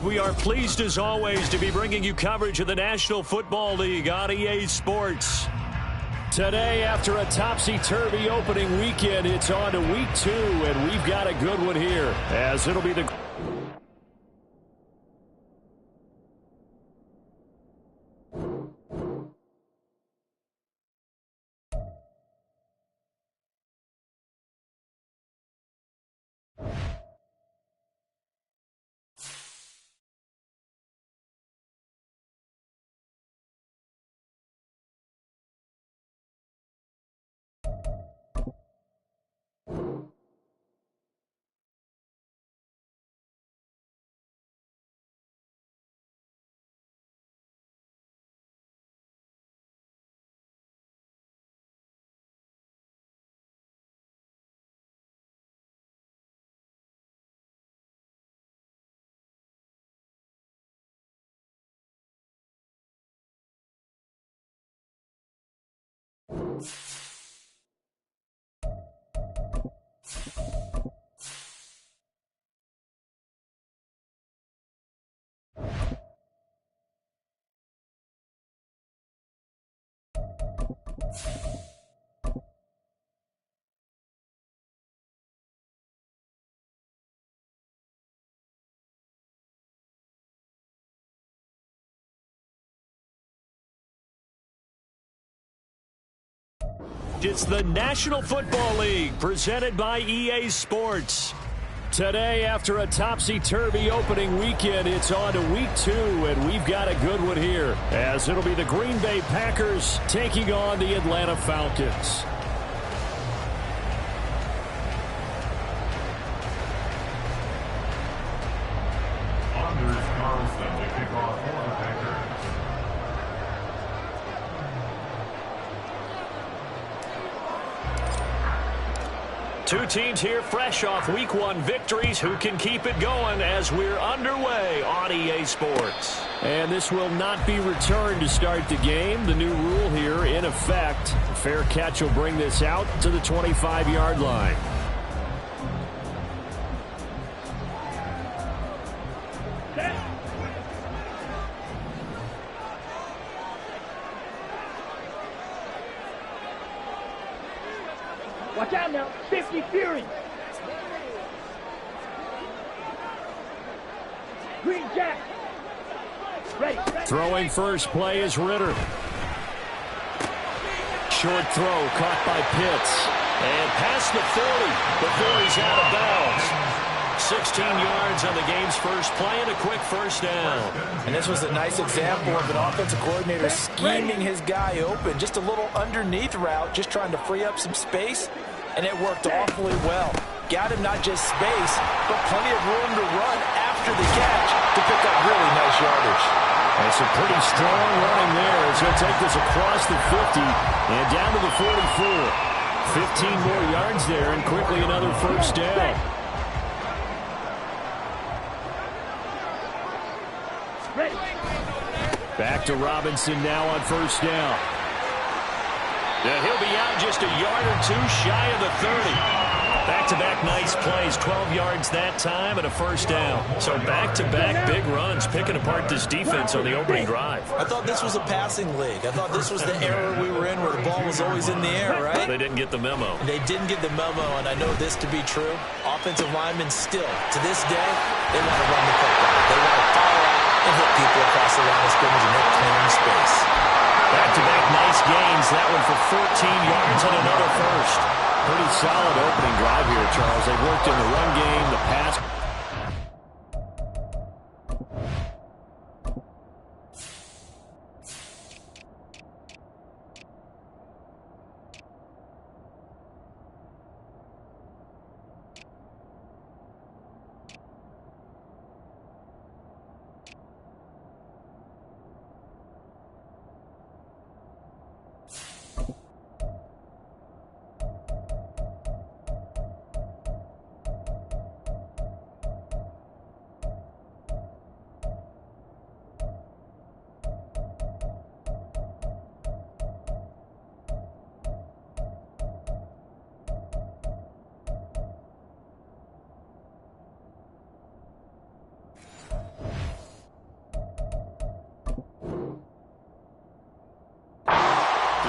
We are pleased as always to be bringing you coverage of the National Football League on EA Sports. Today, after a topsy-turvy opening weekend, it's on to week 2, and we've got a good one here, as it'll be the... It's the National Football League, presented by EA Sports. Today, after a topsy-turvy opening weekend, it's on to week 2, and we've got a good one here, as it'll be the Green Bay Packers taking on the Atlanta Falcons. Anders Carlson to kick off for the Packers. Two teams here fresh off Week 1 victories. Who can keep it going as we're underway on EA Sports? And this will not be returned to start the game. The new rule here in effect. A fair catch will bring this out to the 25-yard line. Watch out now, 50 Fury. Green Jack. Ready. Throwing first play is Ritter. Short throw caught by Pitts. And past the 40 before he's out of bounds. 16 yards on the game's first play and a quick first down. And this was a nice example of an offensive coordinator scheming his guy open. Just a little underneath route, just trying to free up some space, and it worked awfully well. Got him not just space, but plenty of room to run after the catch to pick up really nice yardage. And some pretty strong running there as he'll take this across the 50 and down to the 44. 15 more yards there and quickly another first down. Back to Robinson now on first down. He'll be out just a yard or two shy of the 30. Back-to-back nice plays, 12 yards that time and a first down. So back-to-back big runs, picking apart this defense on the opening drive. I thought this was a passing league. I thought this was the era we were in where the ball was always in the air, right? They didn't get the memo. They didn't get the memo, and I know this to be true. Offensive linemen still, to this day, they want to run the football. They want to fire out and hit people across the line of scrimmage and hit clean space. Back-to-back nice gains. That one for 14 yards and another first. Pretty solid opening drive here, Charles. They worked in the run game, the pass.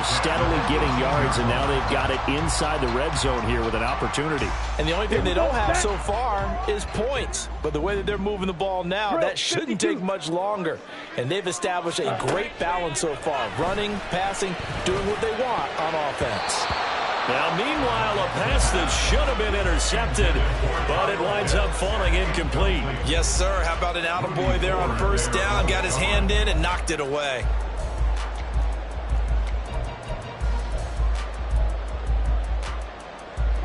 are steadily getting yards, and now they've got it inside the red zone here with an opportunity. And the only thing they don't have so far is points. But the way that they're moving the ball now, that shouldn't take much longer. And they've established a great balance so far. Running, passing, doing what they want on offense. Now, meanwhile, a pass that should have been intercepted, but it winds up falling incomplete. Yes, sir. How about an attaboy there on first down? Got his hand in and knocked it away.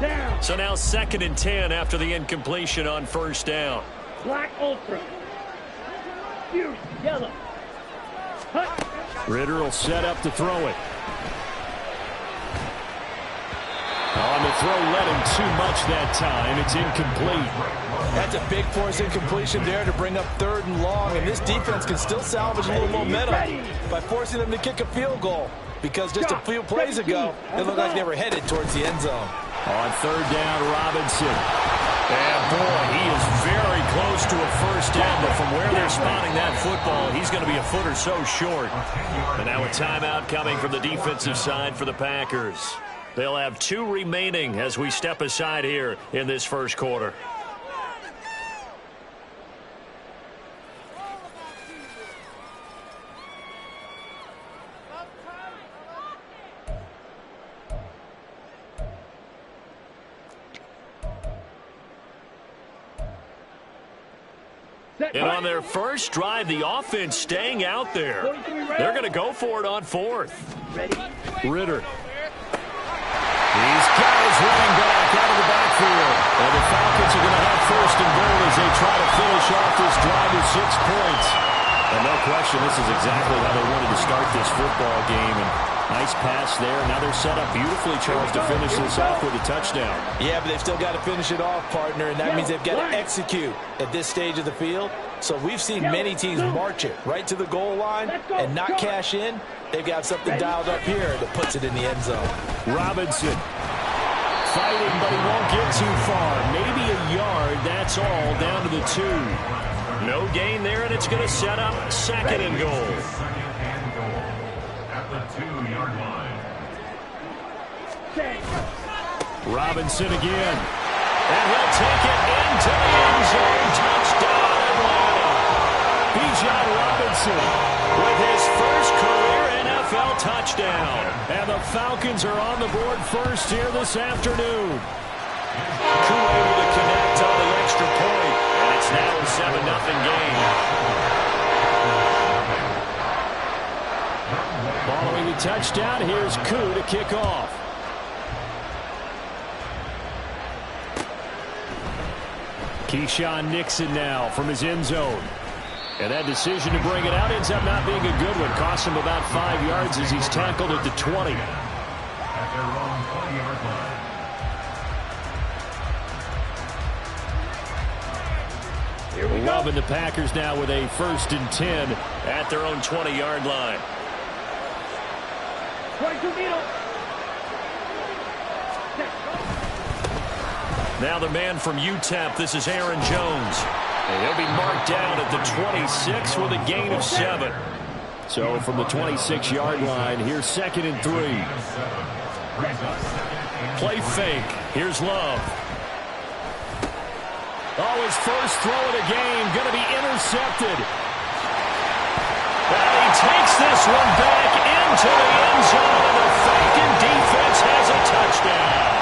Down. So now 2nd and 10 after the incompletion on first down. Black Ultra. Fierce yellow. Hut. Ritter will set up to throw it. On the throw, led him too much that time. It's incomplete. That's a big force incompletion there to bring up 3rd and long. And this defense can still salvage a little momentum by forcing them to kick a field goal. Because just a few plays ago, it looked like they were headed towards the end zone. On 3rd down, Robinson. And boy, he is very close to a first down. But from where they're spotting that football, he's going to be a foot or so short. And now a timeout coming from the defensive side for the Packers. They'll have 2 remaining as we step aside here in this first quarter. And on their first drive, the offense staying out there. They're going to go for it on 4th. Ritter. He's got his running back out of the backfield. And the Falcons are going to have 1st and goal as they try to finish off this drive with 6 points. And no question, this is exactly how they wanted to start this football game. And nice pass there. Now they're set up beautifully, Charles, to finish this off with a touchdown. Yeah, but they've still got to finish it off, partner, and that means they've got to execute at this stage of the field. So we've seen many teams march it right to the goal line and not cash in. They've got something dialed up here that puts it in the end zone. Robinson fighting, but he won't get too far. Maybe a yard, that's all, down to the 2. No gain there, and it's going to set up 2nd and goal. At the 2-yard line. Robinson again. And he'll take it into the end zone. Touchdown, Atlanta. Bijan Robinson with his first career NFL touchdown. And the Falcons are on the board first here this afternoon. Koo able to connect on the extra point. And it's now a 7-0 game. Following the touchdown, here's Koo to kick off. Keyshawn Nixon now from his end zone. And that decision to bring it out ends up not being a good one. Costs him about 5 yards as he's tackled at the 20. At their own 20-yard line. Loving the Packers now with a 1st and 10 at their own 20-yard line. 22 meters. Now the man from UTEP, this is Aaron Jones. And he'll be marked down at the 26 with a gain of 7. So from the 26-yard line, here's 2nd and 3. Play fake. Here's Love. Oh, his first throw of the game going to be intercepted. And he takes this one back into the end zone, and the Falcon defense has a touchdown.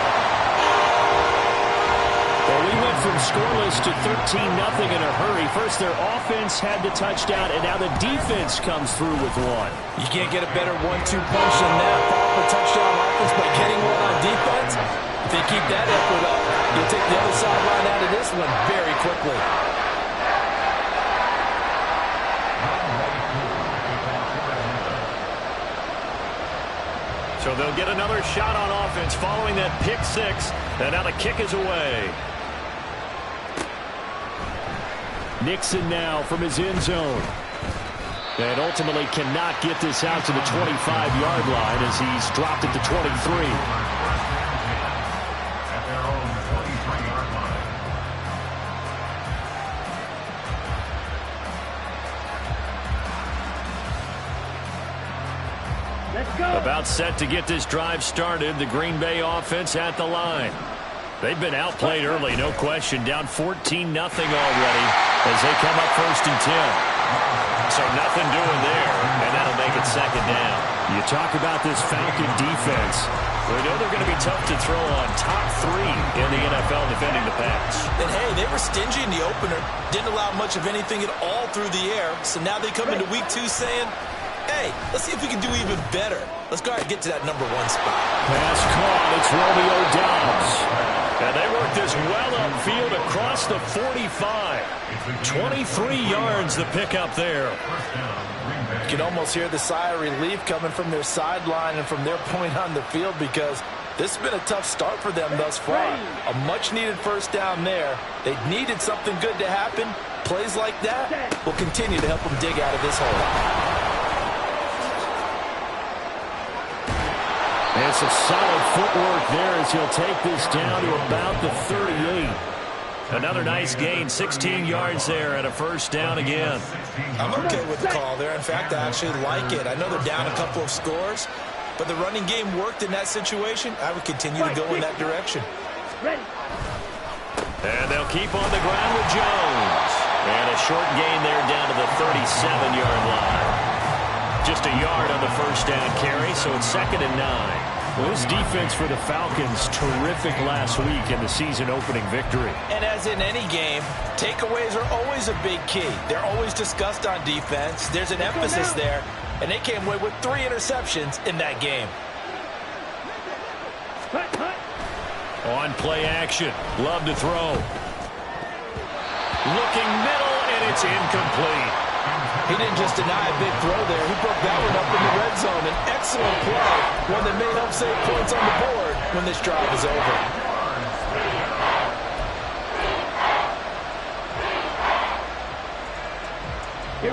Well, we went from scoreless to 13-0 in a hurry. First, their offense had the touchdown, and now the defense comes through with one. You can't get a better 1-2 punch than that. Follow a touchdown offense by getting one on defense. If they keep that effort up, you'll take the other sideline out of this one very quickly. So they'll get another shot on offense following that pick 6, and now the kick is away. Nixon now from his end zone. And ultimately cannot get this out to the 25-yard line as he's dropped at the 23. At their own 23-yard line. Let's go. About set to get this drive started. The Green Bay offense at the line. They've been outplayed early, no question. Down 14-0 already as they come up 1st and 10. So nothing doing there, and that'll make it 2nd down. You talk about this Falcon defense. We know they're going to be tough to throw on. Top 3 in the NFL defending the pass. And, hey, they were stingy in the opener. Didn't allow much of anything at all through the air. So now they come into week 2 saying, hey, let's see if we can do even better. Let's go ahead and get to that number 1 spot. Pass caught. It's Romeo Doubs. And they work this well upfield across the 45. 23 yards the pickup there. You can almost hear the sigh of relief coming from their sideline and from their point on the field because this has been a tough start for them thus far. A much-needed 1st down there. They needed something good to happen. Plays like that will continue to help them dig out of this hole. And some solid footwork there as he'll take this down to about the 38. Another nice gain, 16 yards there and a 1st down again. I'm okay with the call there. In fact, I actually like it. I know they're down a couple of scores, but the running game worked in that situation. I would continue to go in that direction. Ready. And they'll keep on the ground with Jones. And a short gain there down to the 37-yard line. Just a yard on the 1st down carry, so it's 2nd and 9. Well, this defense for the Falcons, terrific last week in the season-opening victory. And as in any game, takeaways are always a big key. They're always discussed on defense. There's an emphasis there, and they came away with 3 interceptions in that game. On play action, Love to throw. Looking middle, and it's incomplete. He didn't just deny a big throw there. He broke that one up in the red zone. An excellent play, one that may help save points on the board when this drive is over.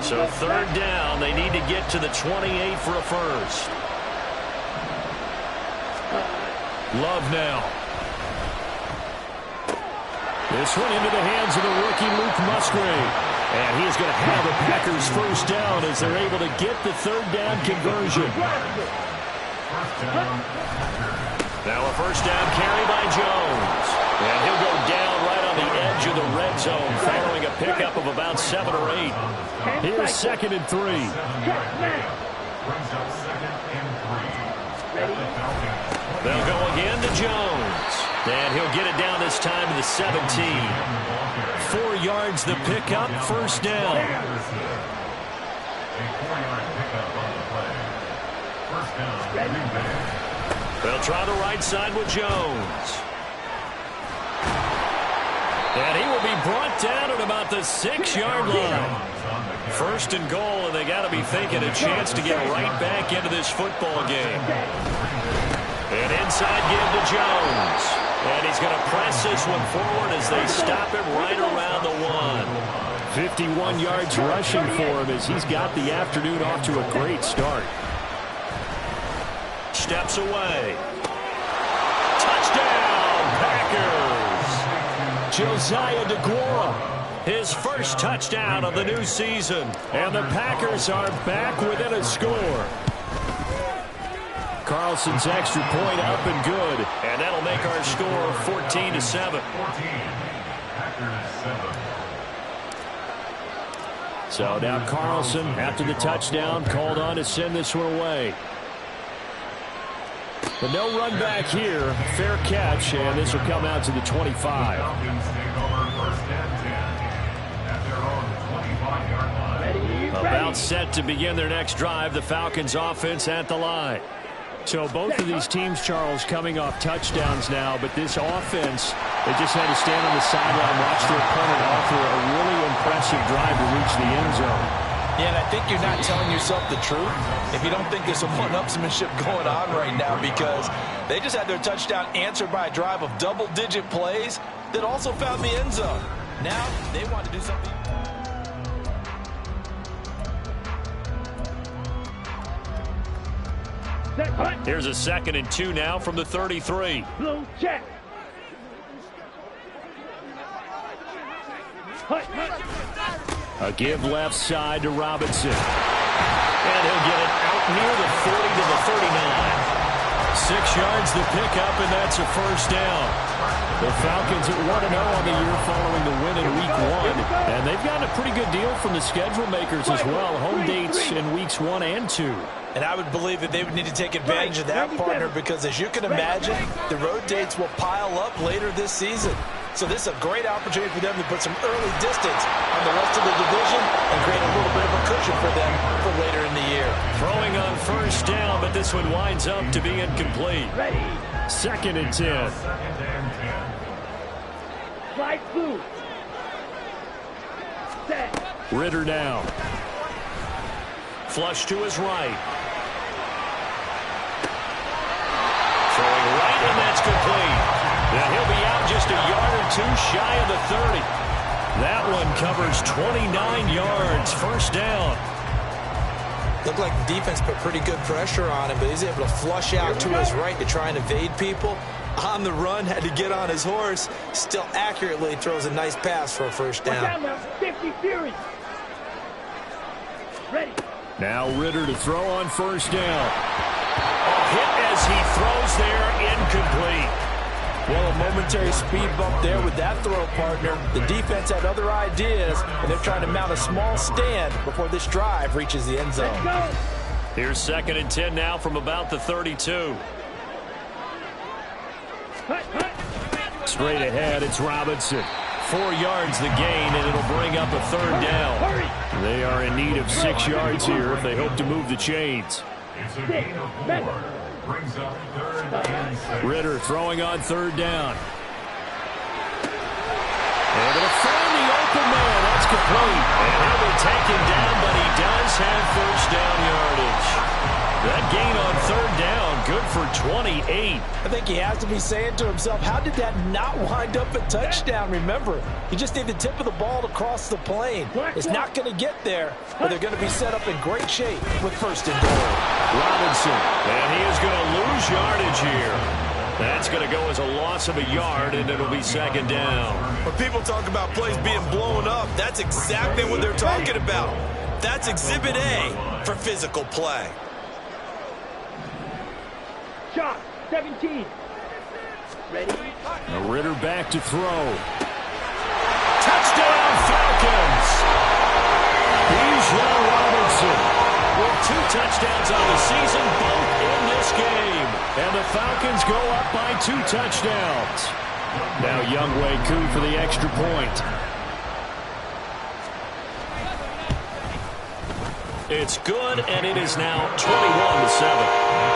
So 3rd down, they need to get to the 28 for a 1st. Love now. This one into the hands of the rookie Luke Musgrave. And he's going to have the Packers 1st down as they're able to get the 3rd down conversion. Now a 1st down carry by Jones. And he'll go down right on the edge of the red zone following a pickup of about 7 or 8. Here's 2nd and 3. They'll go again to Jones. And he'll get it down this time to the 17. 4 yards the pickup, 1st down. They'll try the right side with Jones. And he will be brought down at about the 6-yard line. 1st and goal, and they got to be thinking a chance to get right back into this football game. And inside give to Jones. And he's going to press this one forward as they stop him right around the 1. 51 yards rushing for him as he's got the afternoon off to a great start. Steps away. Touchdown, Packers! Josiah DeGuara, his 1st touchdown of the new season. And the Packers are back within a score. Carlson's extra point up and good. And that'll make our score 14-7. So now Carlson, after the touchdown, called on to send this one away. But no run back here. Fair catch, and this will come out to the 25. About set to begin their next drive. The Falcons offense at the line. So both of these teams, Charles, coming off touchdowns now, but this offense, they just had to stand on the sideline, watch their opponent offer a really impressive drive to reach the end zone. Yeah, and I think you're not telling yourself the truth if you don't think there's some one-upsmanship going on right now, because they just had their touchdown answered by a drive of double-digit plays that also found the end zone. Now they want to do something. Here's a 2nd and 2 now from the 33. Blue check. A give left side to Robinson. And he'll get it out near the 40 to the 39. 6 yards the pickup, and that's a first down. The Falcons at 1-0 on the year following the win in Week 1. And they've gotten a pretty good deal from the schedule makers as well. Home dates in Weeks 1 and 2. And I would believe that they would need to take advantage of that, partner, because as you can imagine, the road dates will pile up later this season. So this is a great opportunity for them to put some early distance on the rest of the division and create a little bit of a cushion for them for later in the year. Throwing on first down, but this one winds up to be incomplete. Ready. 2nd and 10. Slide through. Set. Ritter now. Flush to his right. Throwing right, and that's complete. Now he'll be out just a yard or 2 shy of the 30. That one covers 29 yards. First down. Looked like the defense put pretty good pressure on him, but he's able to flush out to his right to try and evade people. On the run, had to get on his horse. Still accurately throws a nice pass for a first down. Watch out now. 50 Fury. Ready. Now Ritter to throw on first down. Hit as he throws there, incomplete. Well, a momentary speed bump there with that throw, partner. The defense had other ideas, and they're trying to mount a small stand before this drive reaches the end zone. Let's go. Here's 2nd and 10 now from about the 32. Straight ahead, it's Robinson. 4 yards the gain, and it'll bring up a 3rd down. They are in need of 6 yards here if they hope to move the chains. It's a gain of 4. Brings up 3rd and 6. Ritter throwing on 3rd down. They're going to find the open man. That's complete. And he'll be taken down, but he does have first down yardage. That gain on 3rd down, good for 28. I think he has to be saying to himself, how did that not wind up a touchdown? Remember, he just need the tip of the ball to cross the plane. It's not going to get there, but they're going to be set up in great shape with 1st and goal. Robinson, and he is going to lose yardage here. That's going to go as a loss of a yard, and it'll be 2nd down. When people talk about plays being blown up, that's exactly what they're talking about. That's Exhibit A for physical play. Shot. 17. Ready. Now Ritter back to throw. Touchdown, Falcons! Bijan Robinson with 2 touchdowns on the season, both in this game. And the Falcons go up by 2 touchdowns. Now Younghoe Koo for the extra point. It's good, and it is now 21-7.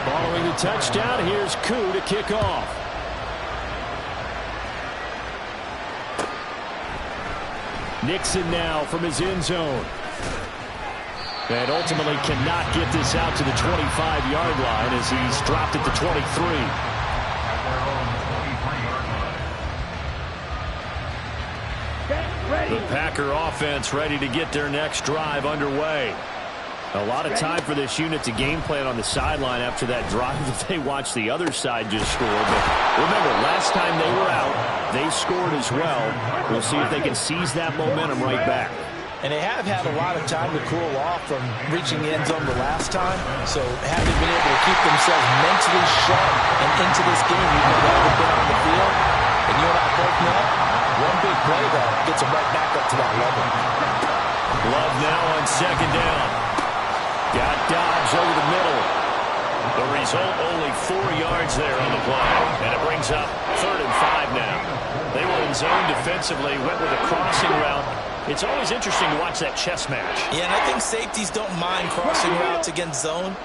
Following the touchdown, here's Koo to kick off. Nixon now from his end zone. And ultimately cannot get this out to the 25-yard line as he's dropped at the 23. The Packer offense ready to get their next drive underway. A lot of time for this unit to game plan on the sideline after that drive that they watched the other side just score. But remember, last time they were out, they scored as well. We'll see if they can seize that momentum right back. And they have had a lot of time to cool off from reaching the end zone the last time. So having been able to keep themselves mentally sharp and into this game, even though they haven't been on the field, and you and I both know, one big play, though, gets them right back up to that level. Love now on 2nd down. Got Dobbs over the middle. The result, only 4 yards there on the play. And it brings up 3rd and 5 now. They were in zone defensively, went with a crossing route. It's always interesting to watch that chess match. Yeah, and I think safeties don't mind crossing routes against zone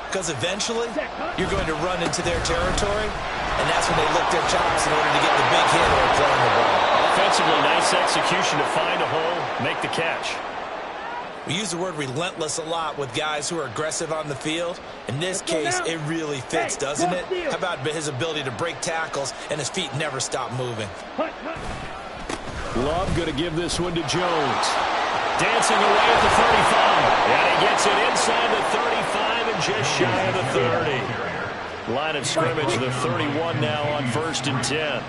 because eventually you're going to run into their territory, and that's when they lick their chops in order to get the big hit or playing the ball. Offensively, nice execution to find a hole, make the catch. We use the word relentless a lot with guys who are aggressive on the field. In this case, it really fits, doesn't it? How about his ability to break tackles and his feet never stop moving? Love going to give this one to Jones. Dancing away at the 35. And he gets it inside the 35 and just shy of the 30. Line of scrimmage, the 31 now on 1st and 10.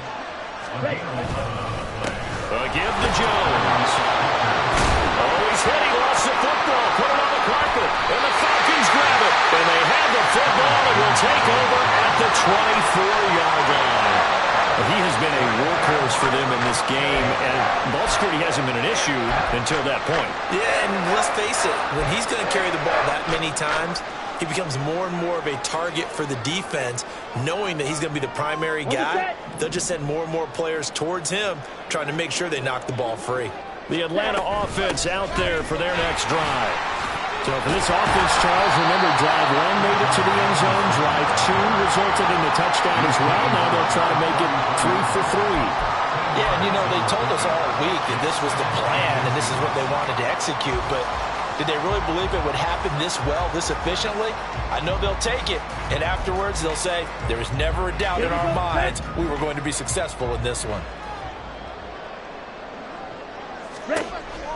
Give to Jones. 24-yard line. He has been a workhorse for them in this game, and ball security hasn't been an issue until that point. Yeah, and let's face it, when he's going to carry the ball that many times, he becomes more and more of a target for the defense, knowing that he's going to be the primary guy. They'll just send more and more players towards him, trying to make sure they knock the ball free. The Atlanta offense out there for their next drive. So for this offense, Charles, remember, drive 1 made it to the end zone. Drive 2 resulted in a touchdown as well. Now they'll try to make it 3 for 3. Yeah, and you know, they told us all week that this was the plan and this is what they wanted to execute, but did they really believe it would happen this well, this efficiently? I know they'll take it, and afterwards they'll say, there was never a doubt in our minds we were going to be successful in this one.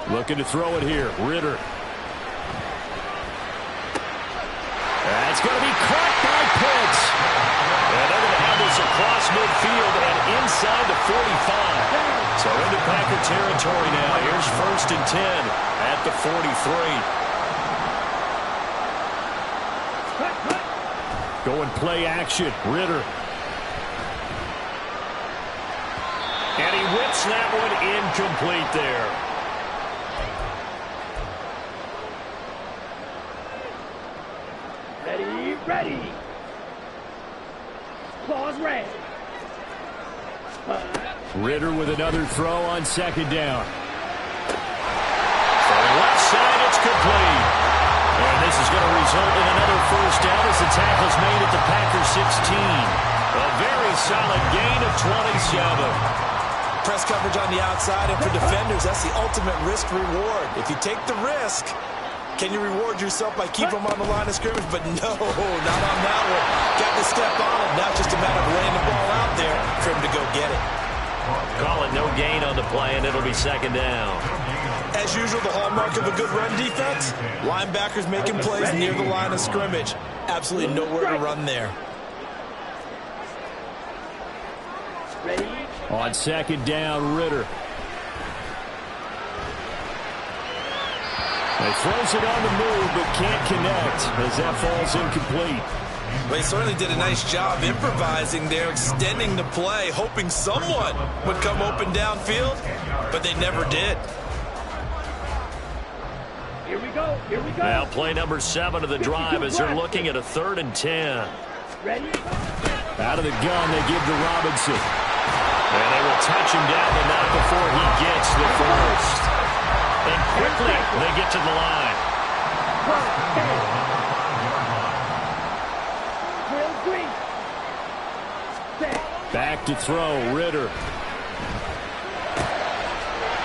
Looking to throw it here, Ritter. That's going to be caught by Pitts. And they're going to have this across midfield and inside the 45. So into Packer territory now. Here's 1st and 10 at the 43. Going play action, Ritter. And he whips that one incomplete there. Ready. Claws red. Ritter with another throw on 2nd down. For the left side, it's complete. And this is going to result in another 1st down as the tackle's made at the Packers 16. A very solid gain of 27. Press coverage on the outside, and for defenders, that's the ultimate risk-reward. If you take the risk, can you reward yourself by keeping them on the line of scrimmage? But no, not on that one. Got to step on it. Now just a matter of laying the ball out there for him to go get it. Call it no gain on the play, and it'll be 2nd down. As usual, the hallmark of a good run defense, linebackers making plays near the line of scrimmage. Absolutely nowhere to run there. Ready. On 2nd down, Ritter. He throws it on the move, but can't connect as that falls incomplete. Well, he certainly did a nice job improvising there, extending the play, hoping someone would come open downfield, but they never did. Here we go. Now play number 7 of the drive as they're looking at a 3rd and 10. Ready. Out of the gun, they give to Robinson. And they will touch him down, but not before he gets the first. And quickly, they get to the line. Back to throw, Ritter.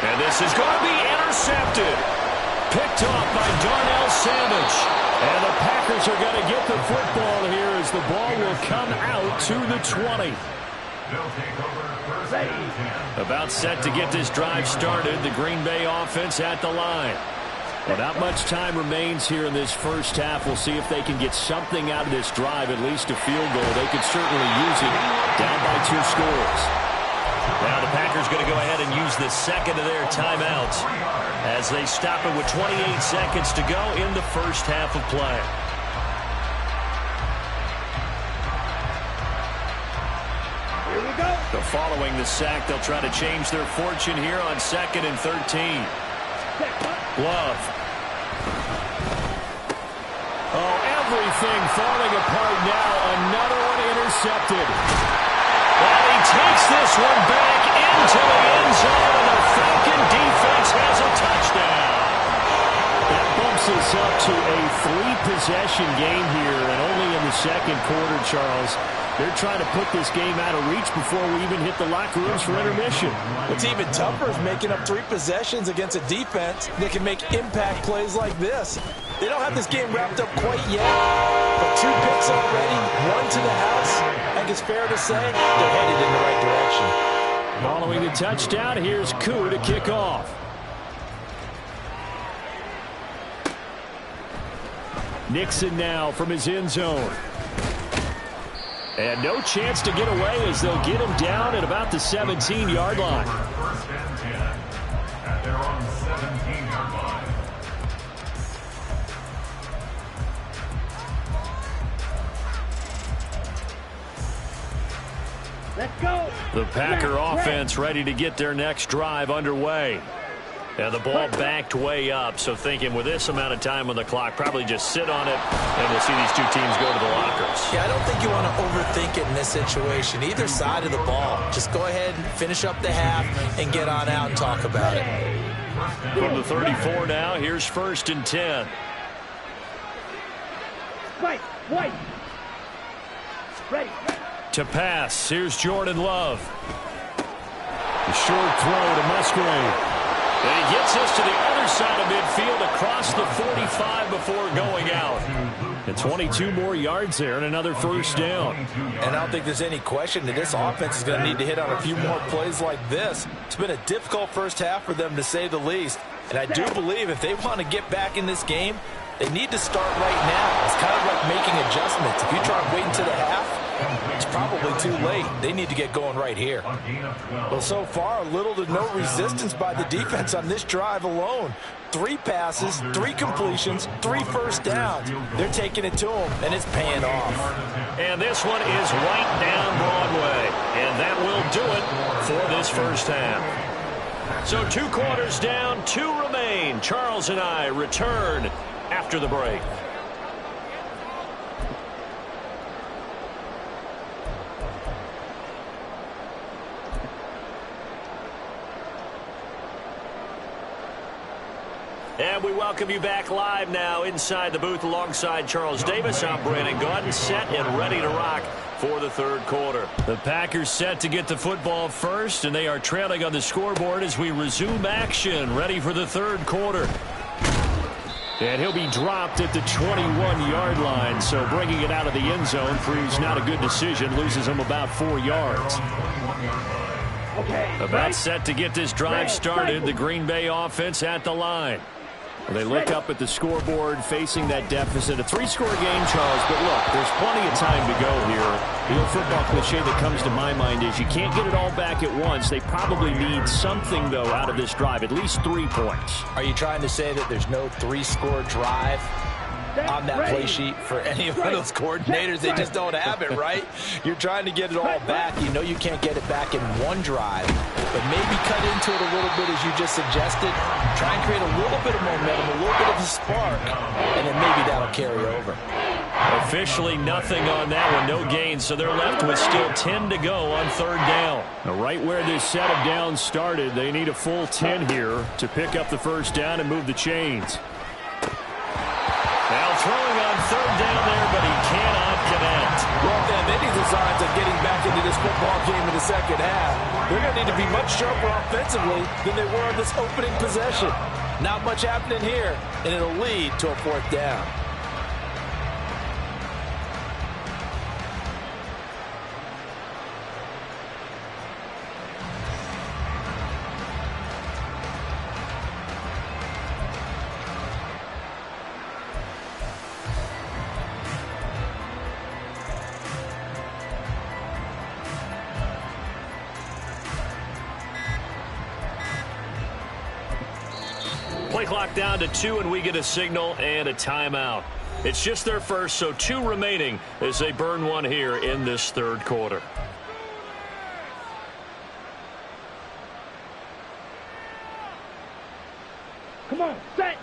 And this is going to be intercepted. Picked off by Darnell Savage. And the Packers are going to get the football here as the ball will come out to the 20. About set to get this drive started. The Green Bay offense at the line. Well, not much time remains here in this first half. We'll see if they can get something out of this drive, at least a field goal. They could certainly use it down by 2 scores. Now the Packers going to go ahead and use the 2nd of their timeouts as they stop it with 28 seconds to go in the first half of play. So following the sack, they'll try to change their fortune here on 2nd and 13. Glove. Oh, everything falling apart now. Another one intercepted. And he takes this one back into the end zone, and the Falcon defense has a touchdown. That bumps us up to a 3-possession game here, and only in the 2nd quarter, Charles. They're trying to put this game out of reach before we even hit the locker rooms for intermission. What's even tougher is making up 3 possessions against a defense that can make impact plays like this. They don't have this game wrapped up quite yet, but 2 picks already, 1 to the house. I think it's fair to say they're headed in the right direction. Following the touchdown, here's Koo to kick off. Nixon now from his end zone. And no chance to get away as they'll get him down at about the 17-yard line. 1st and 10 at their own 17-yard line. The Packer offense ready to get their next drive underway. And the ball backed way up, so thinking with this amount of time on the clock, probably just sit on it, and we'll see these two teams go to the lockers. Yeah, I don't think you want to overthink it in this situation. Either side of the ball. Just go ahead and finish up the half and get on out and talk about it. From the 34 now, here's 1st and 10. White. Ready. To pass, here's Jordan Love. The short throw to Musgrave. And he gets us to the other side of midfield across the 45 before going out. And 22 more yards there and another 1st down. And I don't think there's any question that this offense is going to need to hit on a few more plays like this. It's been a difficult first half for them, to say the least. And I do believe if they want to get back in this game, they need to start right now. It's kind of like making adjustments. If you try and wait until the half, it's probably too late. They need to get going right here. Well, so far, little to no resistance by the defense on this drive alone. 3 passes, 3 completions, 3 1st downs. They're taking it to them, and it's paying off. And this one is right down Broadway. And that will do it for this first half. So 2 quarters down, 2 remain. Charles and I return after the break. And we welcome you back live now inside the booth alongside Charles Davis. I'm Brandon Gaudin, set and ready to rock for the 3rd quarter. The Packers set to get the football first, and they are trailing on the scoreboard as we resume action, ready for the 3rd quarter. And he'll be dropped at the 21-yard line, so bringing it out of the end zone proves not a good decision, loses him about 4 yards. About set to get this drive started, the Green Bay offense at the line. Well, they look up at the scoreboard facing that deficit. A 3-score game, Charles, but look, there's plenty of time to go here. The old football cliche that comes to my mind is you can't get it all back at once. They probably need something, though, out of this drive, at least 3 points. Are you trying to say that there's no 3-score drive on that play sheet for any of those coordinators? They just don't have it, right? You're trying to get it all back. You know you can't get it back in one drive, but maybe cut into it a little bit as you just suggested. Try and create a little bit of momentum, a little bit of a spark, and then maybe that'll carry over. Officially nothing on that one, no gain, so they're left with still 10 to go on 3rd down. Now, right where this set of downs started, they need a full 10 here to pick up the 1st down and move the chains. Now throwing on 3rd down there, but he cannot connect. Well, if they have any designs of getting back into this football game in the 2nd half, they're going to need to be much sharper offensively than they were on this opening possession. Not much happening here, and it'll lead to a 4th down. Play clock down to 2, and we get a signal and a timeout. It's just their first, so 2 remaining as they burn one here in this 3rd quarter. Come on, set.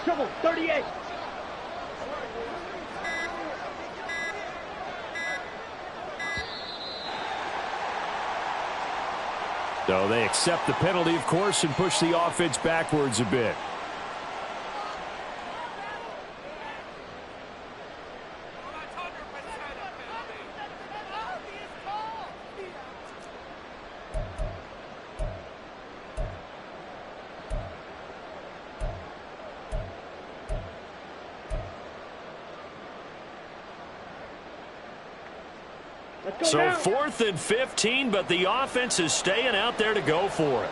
Shovel, 38. So they accept the penalty, of course, and push the offense backwards a bit. So 4th and 15, but the offense is staying out there to go for it.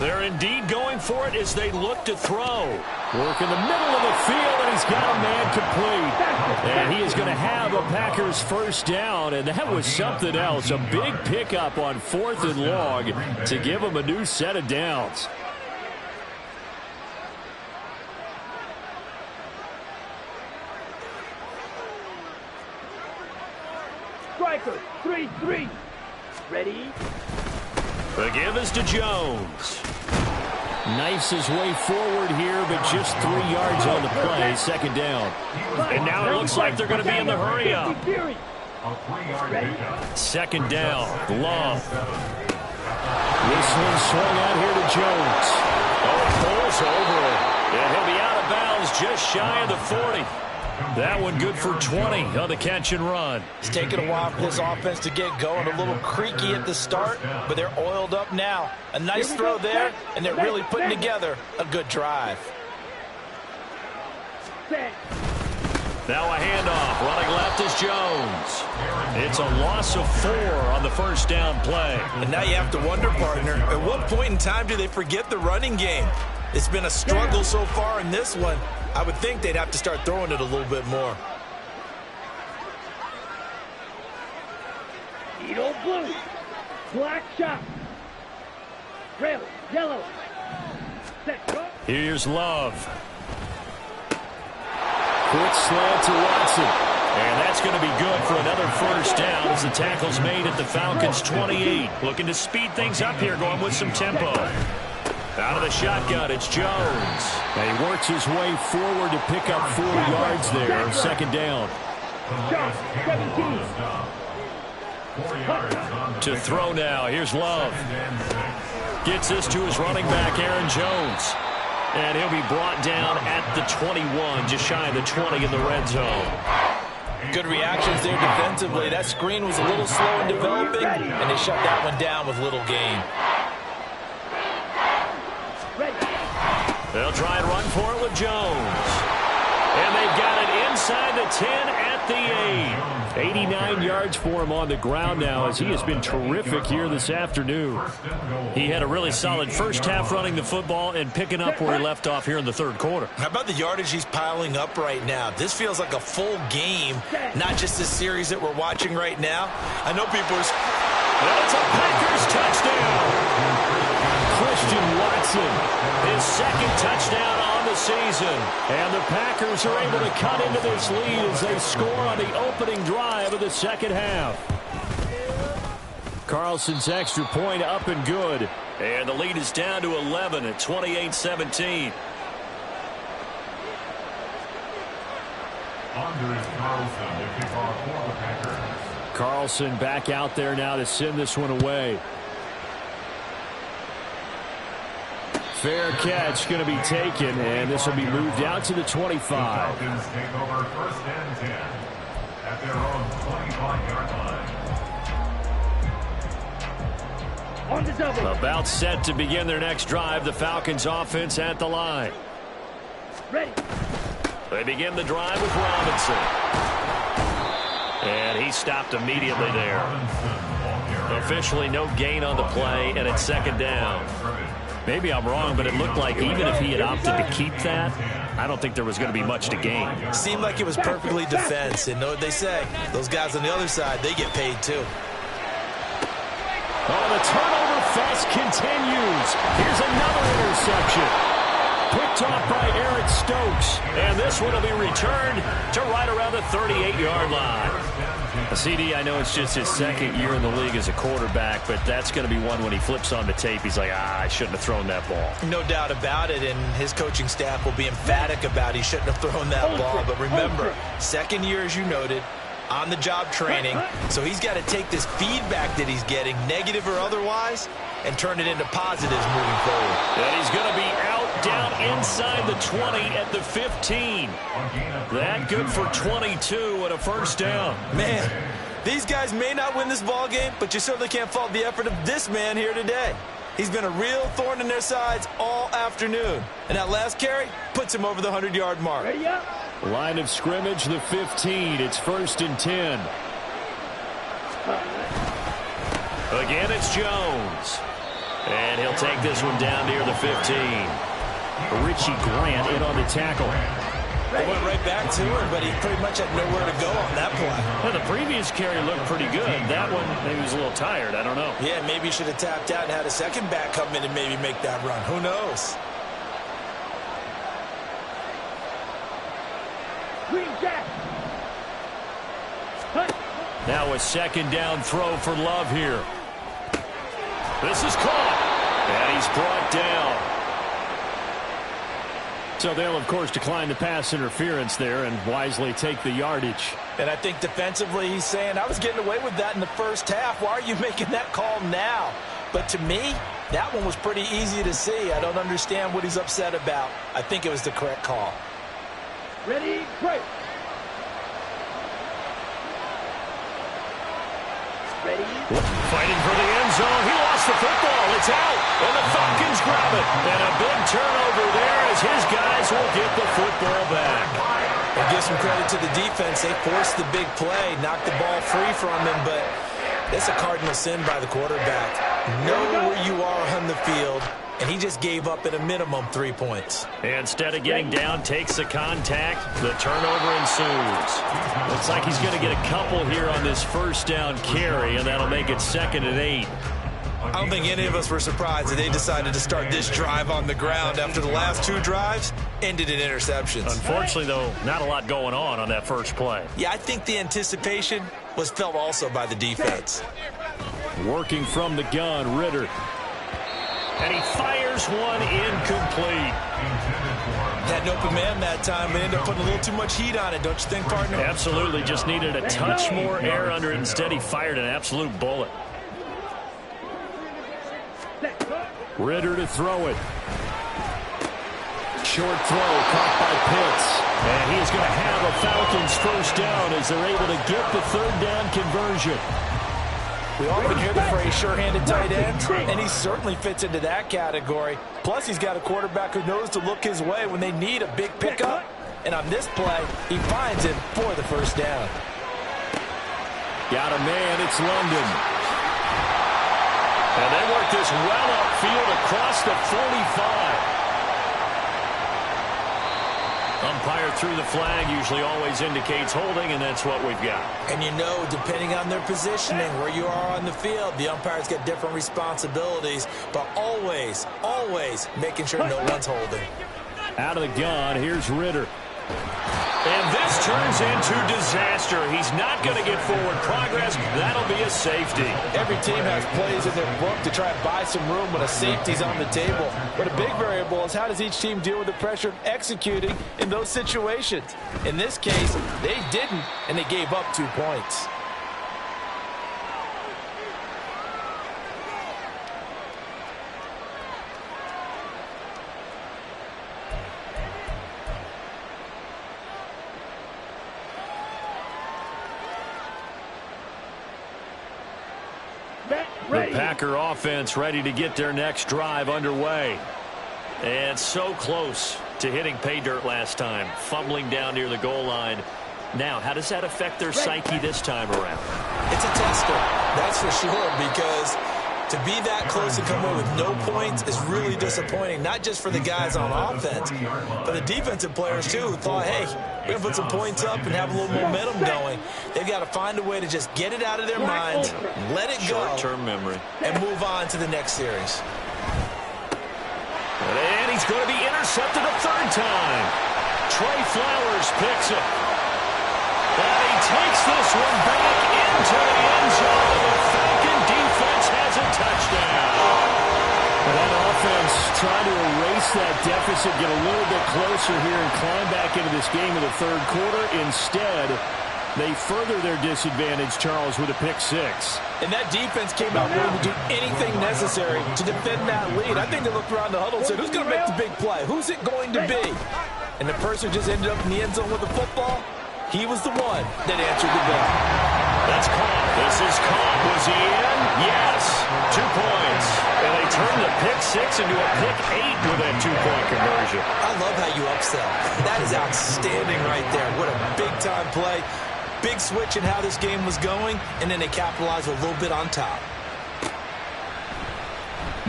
They're indeed going for it as they look to throw. Work in the middle of the field, and he's got a man complete. And he is going to have a Packers first down, and that was something else. A big pickup on 4th and long to give him a new set of downs. Striker, 3-3. Ready? The give is to Jones. Knifes his way forward here, but just 3 yards on the play. Second down. And now it looks like they're going to be in the hurry up. A 3-yard pickup. Second down. Love. This one swung out here to Jones. Oh, it pulls over it. And he'll be out of bounds just shy of the 40. That one good for 20 on the catch and run. It's taken a while for this offense to get going. A little creaky at the start, but they're oiled up now. A nice throw there, and they're really putting together a good drive. Now a handoff. Running left is Jones. It's a loss of 4 on the first down play. And now you have to wonder, partner, at what point in time do they forget the running game? It's been a struggle so far in this one. I would think they'd have to start throwing it a little bit more. Edo blue. Black shot. Red, yellow. Set, go. Here's Love. Quick slant to Watson. And that's going to be good for another first down as the tackle's made at the Falcons' 28. Looking to speed things up here, going with some tempo. Out of the shotgun, it's Jones. And he works his way forward to pick up 4 yards there. Second down. Shot, 17. 4 yards. To throw now. Here's Love. Gets this to his running back, Aaron Jones. And he'll be brought down at the 21, just shy of the 20 in the red zone. Good reactions there defensively. That screen was a little slow in developing, and they shut that one down with little gain. They'll try and run for it with Jones. And they've got it inside the 10 at the 8. 89 yards for him on the ground now as he has been terrific here this afternoon. He had a really solid first half running the football and picking up where he left off here in the third quarter. How about the yardage he's piling up right now? This feels like a full game, not just this series that we're watching right now. I know people are... And it's a Packers touchdown. Christian Watson, his second touchdown on the season. And the Packers are able to cut into this lead as they score on the opening drive of the second half. Carlson's extra point up and good. And the lead is down to 11 at 28-17. Andres Carlson to kick off for the Packers. Carlson back out there now to send this one away. Fair catch going to be taken, and this will be moved out to the 25. Falcons take over 1st and 10 at their own 25-yard line. On the double. About set to begin their next drive. The Falcons offense at the line. Ready. They begin the drive with Robinson. And he stopped immediately there. Officially no gain on the play, and it's second down. Maybe I'm wrong, but it looked like even if he had opted to keep that, I don't think there was going to be much to gain. Seemed like it was perfectly defense, and know what they say. Those guys on the other side, they get paid too. Oh, the turnover fest continues. Here's another interception. Picked off by Eric Stokes. And this one will be returned to right around the 38-yard line. CD, I know it's just his second year in the league as a quarterback, but that's going to be one when he flips on the tape. He's like, I shouldn't have thrown that ball. No doubt about it, and his coaching staff will be emphatic about he shouldn't have thrown that ball. But remember, second year, as you noted, on-the-job training, so he's got to take this feedback that he's getting, negative or otherwise, and turn it into positives moving forward. And he's going to be out down inside the 20 at the 15. That good for 22 and a first down. Man, these guys may not win this ball game, but you certainly can't fault the effort of this man here today. He's been a real thorn in their sides all afternoon. And that last carry puts him over the 100-yard mark. Ready up. Line of scrimmage, the 15. It's 1st and 10. Again, it's Jones. And he'll take this one down near the 15. Richie Grant in on the tackle. They went right back to him, but he pretty much had nowhere to go on that play. Well, the previous carry looked pretty good. That one, maybe he was a little tired. I don't know. Yeah, maybe he should have tapped out and had a second back come in and maybe make that run. Who knows? Green Jack. Hunt. Now a second down throw for Love here. This is caught. And he's brought down. So they'll, of course, decline the pass interference there and wisely take the yardage. And I think defensively he's saying, I was getting away with that in the first half. Why are you making that call now? But to me, that one was pretty easy to see. I don't understand what he's upset about. I think it was the correct call. Ready, break. Ready. Fighting for the end zone. He lost the football. It's out. And the Falcons grab it. And a big turnover there as his guys will get the football back. And give some credit to the defense. They forced the big play, knocked the ball free from him, but it's a cardinal sin by the quarterback. Know where you are on the field, and he just gave up at a minimum 3 points. Instead of getting down, takes the contact. The turnover ensues. Looks like he's going to get a couple here on this first down carry, and that'll make it 2nd and 8. I don't think any of us were surprised that they decided to start this drive on the ground after the last 2 drives ended in interceptions. Unfortunately, though, not a lot going on that first play. Yeah, I think the anticipation was felt also by the defense. Working from the gun, Ritter. And he fires one incomplete. Had an open man that time, but ended up putting a little too much heat on it, don't you think, partner? Absolutely, just needed a touch more air under it. Instead, he fired an absolute bullet. Ritter to throw it. Short throw, caught by Pitts. And he is going to have a Falcons first down as they're able to get the 3rd down conversion. We often hear the phrase sure-handed tight end, and he certainly fits into that category. Plus, he's got a quarterback who knows to look his way when they need a big pickup. And on this play, he finds him for the first down. Got a man, it's London. And they work this well upfield across the 45. Umpire threw the flag, usually always indicates holding, and that's what we've got. And you know, depending on their positioning, where you are on the field, the umpire's got different responsibilities, but always, always making sure no one's holding. Out of the gun, here's Ritter. And this turns into disaster. He's not going to get forward progress. That'll be a safety. Every team has plays in their book to try and buy some room when a safety's on the table. But a big variable is how does each team deal with the pressure of executing in those situations. In this case, they didn't, and they gave up 2 points. The Packer offense ready to get their next drive underway. And so close to hitting pay dirt last time. Fumbling down near the goal line. Now, how does that affect their psyche this time around? It's a tester, that's for sure, because to be that close and come away with no points is really disappointing, not just for the guys on offense, but the defensive players, too, who thought, hey, we're going to put some points up and have a little momentum going. They've got to find a way to just get it out of their minds, let it go, short-term memory, and move on to the next series. And he's going to be intercepted a 3rd time. Trey Flowers picks it. And he takes this one back into the end zone. The Falcon defense has a touchdown. And that offense trying to erase that deficit, get a little bit closer here and climb back into this game in the 3rd quarter. Instead, they further their disadvantage, Charles, with a pick 6. And that defense came out willing to do anything necessary to defend that lead. I think they looked around the huddle and said, who's going to make the big play? Who's it going to be? And the person who just ended up in the end zone with the football, he was the one that answered the bell. That's caught. This is caught. Was he in? Yes. 2 points. And they turned the pick 6 into a pick 8 with that 2-point conversion. I love how you upsell. That is outstanding right there. What a big-time play. Big switch in how this game was going, and then they capitalized a little bit on top.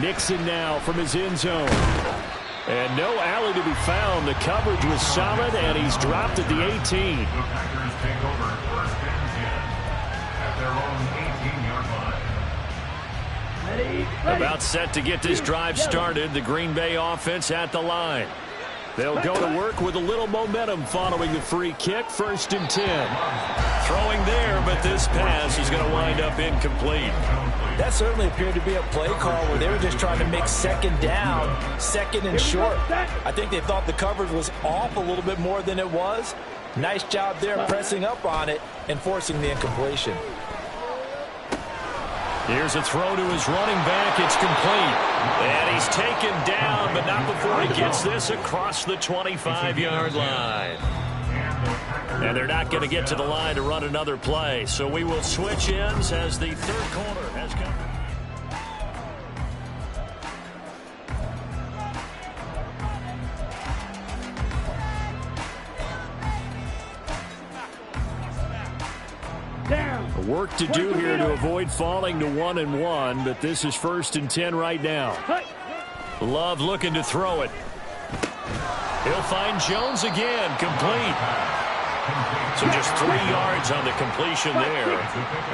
Nixon now from his end zone. And no alley to be found. The coverage was solid, and he's dropped at the 18. The Packers take over 1st and 10 at their own 18-yard line. Ready. About set to get this drive started. The Green Bay offense at the line. They'll go to work with a little momentum following the free kick. 1st and 10. Throwing there, but this pass is going to wind up incomplete. That certainly appeared to be a play call where they were just trying to make 2nd down, 2nd and short. I think they thought the coverage was off a little bit more than it was. Nice job there pressing up on it and forcing the incompletion. Here's a throw to his running back. It's complete. And he's taken down, but not before he gets this across the 25-yard line. And they're not going to get to the line to run another play. So we will switch ends as the 3rd quarter has come. Work to do here to avoid falling to 1-1, but this is 1st and 10 right now. Love looking to throw it. He'll find Jones again, complete. So just 3 yards on the completion there,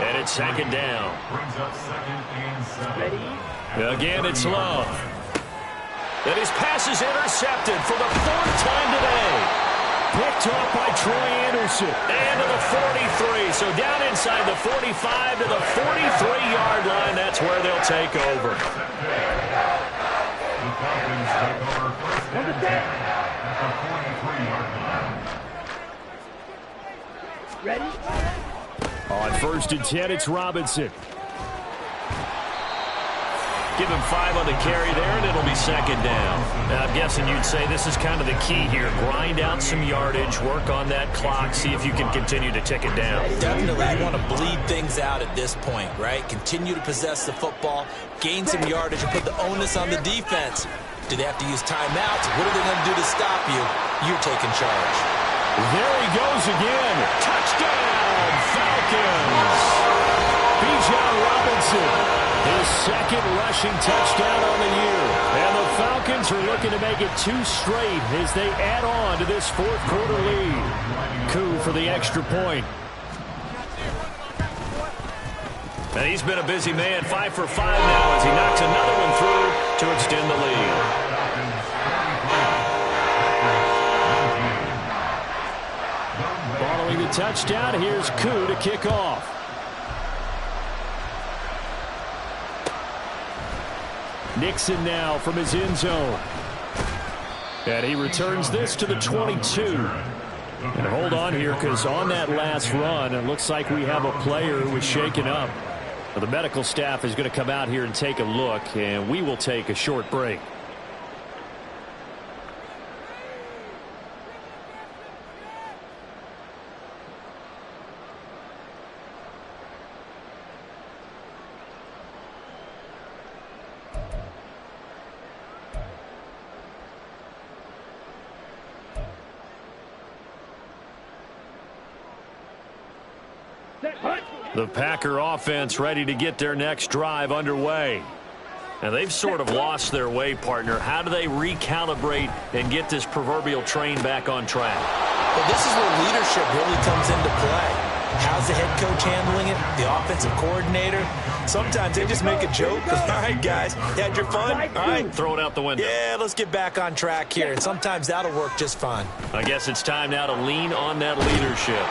and it's 2nd down. Brings up 2nd and 7. Again, it's Love. And his pass is intercepted for the 4th time today. Picked up by Troy Anderson. And to the 43. So down inside the 45 to the 43-yard line. That's where they'll take over. The Falcons take over 1st and 10 at the 43-yard line. Ready. On 1st and 10, it's Robinson. Give him 5 on the carry there, and it'll be 2nd down. Now, I'm guessing you'd say this is kind of the key here. Grind out some yardage, work on that clock, see if you can continue to tick it down. Definitely, you want to bleed things out at this point, right? Continue to possess the football, gain some yardage, and put the onus on the defense. Do they have to use timeouts? What are they going to do to stop you? You're taking charge. There he goes again. Touchdown, Falcons. Bijan Robinson. His 2nd rushing touchdown on the year. And the Falcons are looking to make it 2 straight as they add on to this 4th quarter lead. Coup for the extra point. And he's been a busy man, 5 for 5 now as he knocks another one through to extend the lead. Following the touchdown, here's Coup to kick off. Nixon now from his end zone. And he returns this to the 22. And hold on here, because on that last run, it looks like we have a player who was shaken up. The medical staff is going to come out here and take a look, and we will take a short break. The Packer offense ready to get their next drive underway. And they've sort of lost their way, partner. How do they recalibrate and get this proverbial train back on track? Well, this is where leadership really comes into play. How's the head coach handling it? The offensive coordinator? Sometimes they just make a joke. All right, guys, you had your fun? All right. Throw it out the window. Yeah, let's get back on track here. And sometimes that'll work just fine. I guess it's time now to lean on that leadership.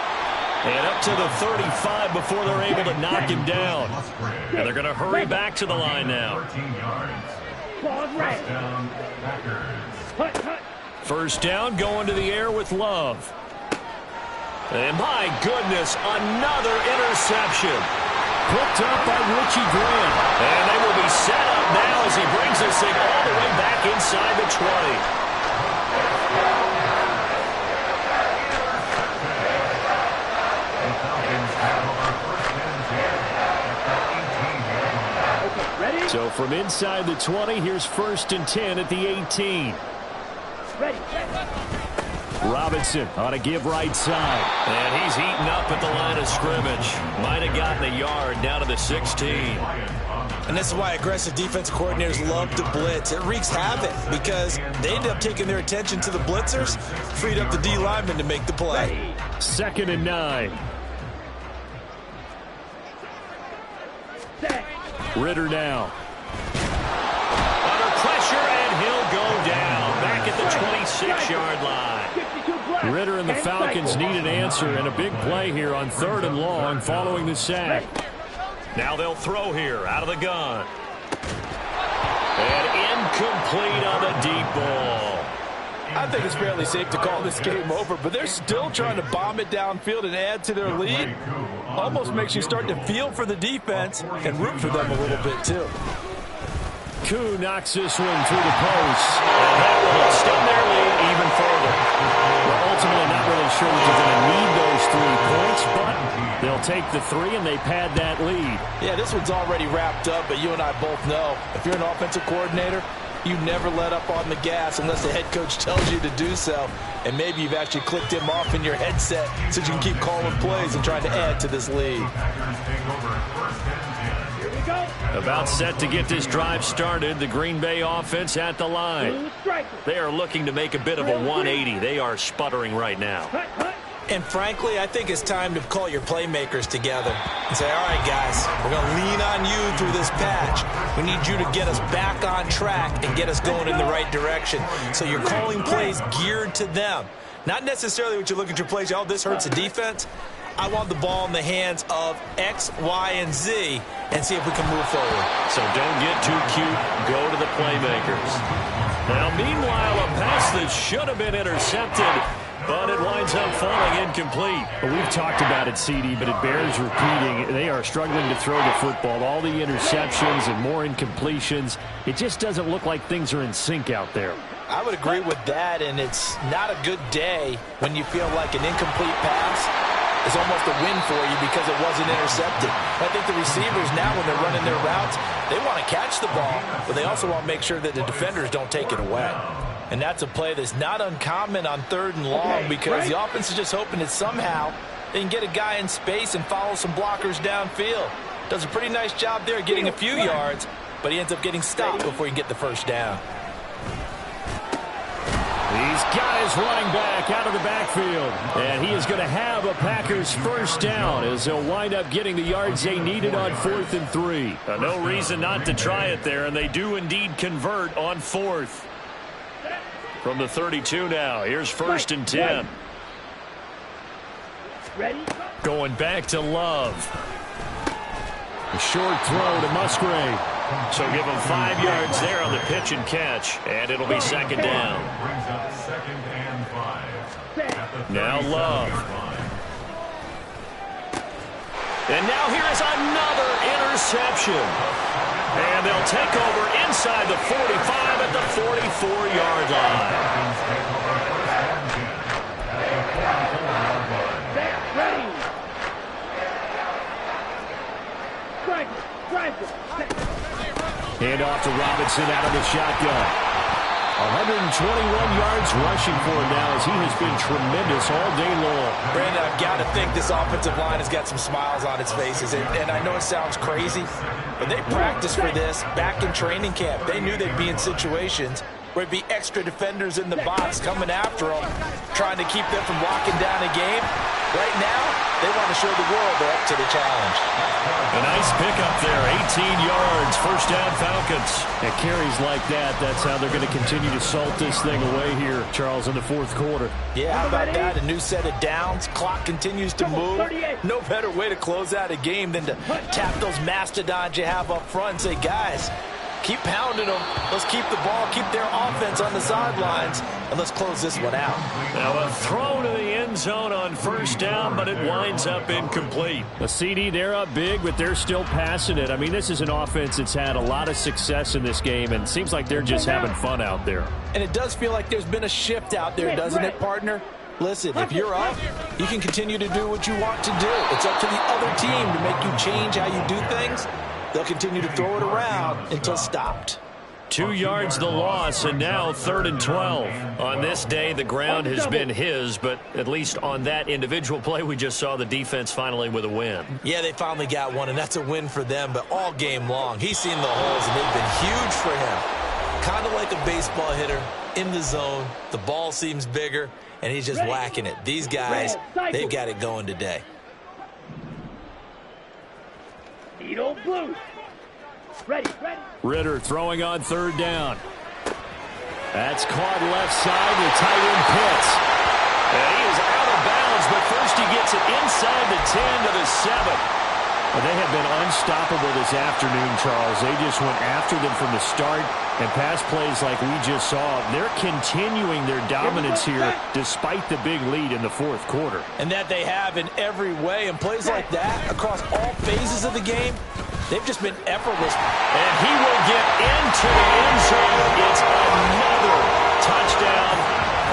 And up to the 35 before they're able to knock him down. And they're going to hurry back to the line now. 13 yards. First down, Packers. First down, going to the air with Love. And my goodness, another interception. Picked up by Richie Grant. And they will be set up now as he brings this thing all the way back inside the 20. So from inside the 20, here's 1st and 10 at the 18. Ready. Robinson on a give right side. And he's eaten up at the line of scrimmage. Might have gotten a yard down to the 16. And this is why aggressive defensive coordinators love to blitz. It wreaks havoc because they end up taking their attention to the blitzers, freed up the D lineman to make the play. 2nd and 9. Ritter now. Under pressure, and he'll go down. Back at the 26-yard line. Ritter and the Falcons need an answer, and a big play here on 3rd and long following the sack. Now they'll throw here out of the gun. And incomplete on the deep ball. I think it's fairly safe to call this game over, but they're still trying to bomb it downfield and add to their lead. Almost makes you start to feel for the defense and root for them a little bit, too. Koo knocks this one through the post. And that will extend their lead even further. Well, ultimately, not really sure that they're going to need those 3 points, but they'll take the 3 and they pad that lead. Yeah, this one's already wrapped up, but you and I both know if you're an offensive coordinator, you never let up on the gas unless the head coach tells you to do so. And maybe you've actually clicked him off in your headset so you can keep calling plays and trying to add to this lead. About set to get this drive started. The Green Bay offense at the line. They are looking to make a bit of a 180. They are sputtering right now. And frankly, I think it's time to call your playmakers together and say, all right, guys, we're going to lean on you through this patch. We need you to get us back on track and get us going in the right direction. So you're calling plays geared to them. Not necessarily what you look at your plays, oh, this hurts the defense. I want the ball in the hands of X, Y, and Z and see if we can move forward. So don't get too cute. Go to the playmakers. Now, meanwhile, a pass that should have been intercepted, but it winds up falling incomplete. Well, we've talked about it, CD, but it bears repeating. They are struggling to throw the football. All the interceptions and more incompletions. It just doesn't look like things are in sync out there. I would agree with that, and it's not a good day when you feel like an incomplete pass is almost a win for you because it wasn't intercepted. I think the receivers now, when they're running their routes, they want to catch the ball, but they also want to make sure that the defenders don't take it away. And that's a play that's not uncommon on 3rd and long because the offense is just hoping that somehow they can get a guy in space and follow some blockers downfield. Does a pretty nice job there getting a few yards, but he ends up getting stopped before he can get the first down. He's got his running back out of the backfield. And he is going to have a Packers first down as they'll wind up getting the yards they needed on 4th and 3. No reason not to try it there, and they do indeed convert on 4th. From the 32 now, here's 1st and 10. Ready? Going back to Love. A short throw to Musgrave. So give him 5 yards there on the pitch and catch, and it'll be 2nd down. Brings up 2nd and 5. Now Love. And now here is another interception. And they'll take over inside the 45 at the 44-yard line. Hand off to Robinson out of the shotgun. 121 yards rushing for him now as he has been tremendous all day long. Brandon, I've got to think this offensive line has got some smiles on its faces. And I know it sounds crazy, but they practiced for this back in training camp. They knew they'd be in situations where it'd be extra defenders in the box coming after them, trying to keep them from locking down a game. Right now, they want to show the world they're up to the challenge. A nice pickup there, 18 yards, first down Falcons. At carries like that, that's how they're going to continue to salt this thing away here, Charles, in the 4th quarter. Yeah, how about that? A new set of downs. Clock continues to move. No better way to close out a game than to tap those mastodons you have up front and say, guys, keep pounding them. Let's keep the ball, keep their offense on the sidelines, and let's close this one out. Now a throw to the end zone on first down, but it winds up incomplete. A CD, they're up big, but they're still passing it. I mean, this is an offense that's had a lot of success in this game, and it seems like they're just having fun out there. And it does feel like there's been a shift out there, doesn't it, partner? Listen, if you're up, you can continue to do what you want to do. It's up to the other team to make you change how you do things. They'll continue to throw it around until stopped. 2 yards the loss, and now 3rd and 12. On this day, the ground has been his, but at least on that individual play, we just saw the defense finally with a win. Yeah, they finally got one, and that's a win for them, but all game long, he's seen the holes, and they've been huge for him. Kind of like a baseball hitter in the zone. The ball seems bigger, and he's just whacking it. These guys, they've got it going today. Edo Blue. Ready. Ritter throwing on 3rd down. That's caught left side with tight end Pitts. And he is out of bounds, but first he gets it inside the 10 to the 7. Well, they have been unstoppable this afternoon, Charles. They just went after them from the start, and pass plays like we just saw, they're continuing their dominance here despite the big lead in the 4th quarter. And that they have in every way, and plays like that across all phases of the game, they've just been effortless. And he will get into the end zone. It's another touchdown.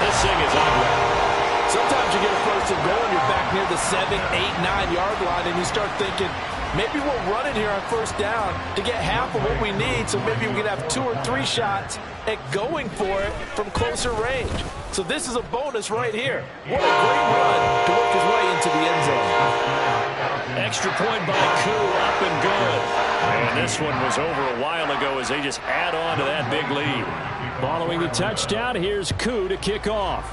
This thing is ugly. Sometimes you get a 1st and goal and you're back near the 7, 8, 9-yard line, and you start thinking, maybe we'll run it here on 1st down to get half of what we need, so maybe we can have 2 or 3 shots at going for it from closer range. So this is a bonus right here. What a great run to work his way into the end zone. Extra point by Koo, up and good. And this one was over a while ago as they just add on to that big lead. Following the touchdown, here's Koo to kick off.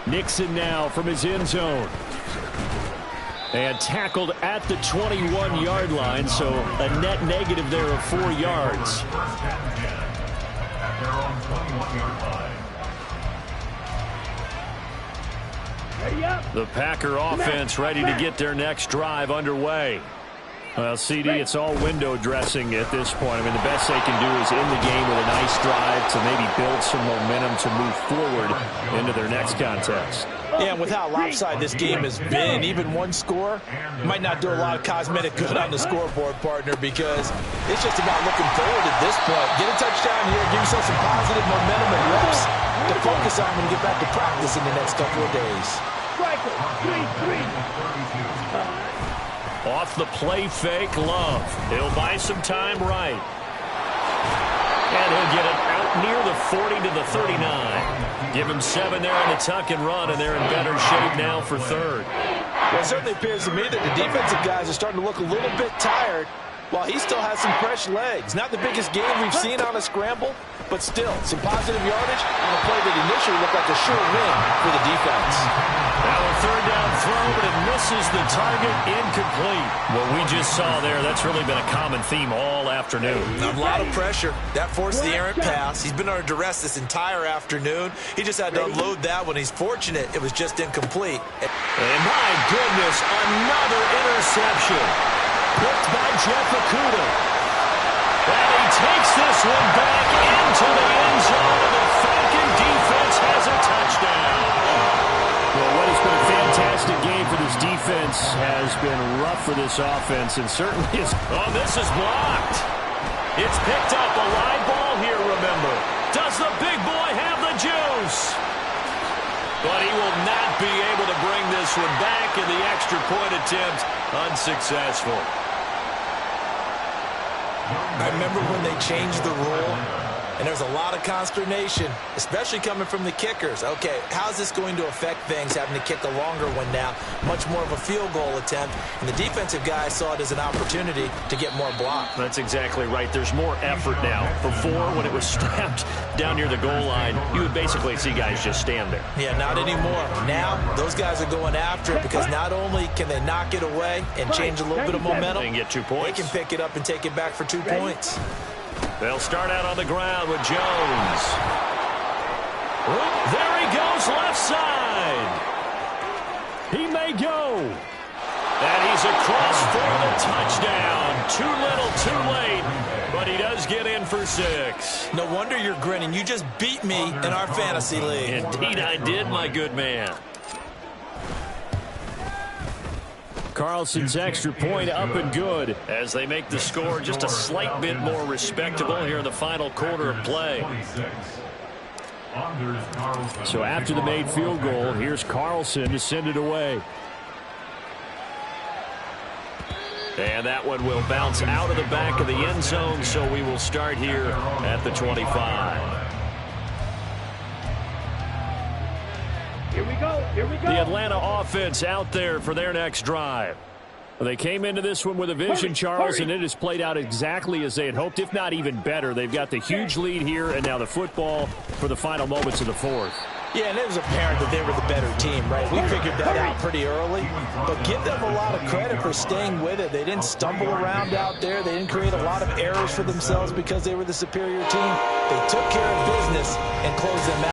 Nixon now from his end zone. And tackled at the 21-yard line, so a net negative there of 4 yards. First and 10 at their own 21-yard line. Ready up. The Packer offense ready to get their next drive underway. Well, CD, it's all window dressing at this point. I mean, the best they can do is in the game with a nice drive to maybe build some momentum to move forward into their next contest. Yeah, and with how lopsided this game has been, even one score might not do a lot of cosmetic good on the scoreboard, partner, because it's just about looking forward at this point. Get a touchdown here, give yourself some positive momentum and reps to focus on when you get back to practice in the next couple of days. Striker. 3-3. Off the play fake, Love. He'll buy some time right. And he'll get it out near the 40 to the 39. Give him 7 there on the tuck and run, and they're in better shape now for 3rd. Well, it certainly appears to me that the defensive guys are starting to look a little bit tired while he still has some fresh legs. Not the biggest game we've seen on a scramble, but still, some positive yardage on a play that initially looked like a sure win for the defense. Now a 3rd down throw, but it misses the target, incomplete. What we just saw there, that's really been a common theme all afternoon. A lot of pressure. That forced the errant pass. He's been under duress this entire afternoon. He just had to unload that one. He's fortunate it was just incomplete. And my goodness, another interception. Picked by Jeff Okudah. And he takes this one back into the end zone, and the Falcon defense has a touchdown. Well, what has been a fantastic game for this defense has been rough for this offense, and certainly is... Oh, this is blocked. It's picked up, a live ball here, remember. Does the big boy have the juice? But he will not be able to bring this one back, and the extra point attempt unsuccessful. I remember when they changed the rule, and there was a lot of consternation, especially coming from the kickers. Okay, how's this going to affect things, having to kick a longer one now, much more of a field goal attempt, and the defensive guys saw it as an opportunity to get more block. That's exactly right. There's more effort now. Before, when it was snapped down near the goal line, you would basically see guys just stand there. Yeah, not anymore. Now, those guys are going after it because not only can they knock it away and change a little bit of momentum, They can get 2 points. they can pick it up and take it back for 2 points. They'll start out on the ground with Jones. There he goes, left side. He may go. And he's across for the touchdown. Too little, too late. But he does get in for 6. No wonder you're grinning. You just beat me in our fantasy league. Indeed I did, my good man. Carlson's extra point up and good as they make the score just a slight bit more respectable here in the final quarter of play. So after the made field goal, here's Carlson to send it away. And that one will bounce out of the back of the end zone, so we will start here at the 25. Here we go. Here we go. The Atlanta offense out there for their next drive. They came into this one with a vision, Charles, and it has played out exactly as they had hoped, if not even better. They've got the huge lead here, and now the football for the final moments of the fourth. Yeah, and it was apparent that they were the better team, right? We figured that out pretty early, but give them a lot of credit for staying with it. They didn't stumble around out there. They didn't create a lot of errors for themselves because they were the superior team. They took care of business and closed them out.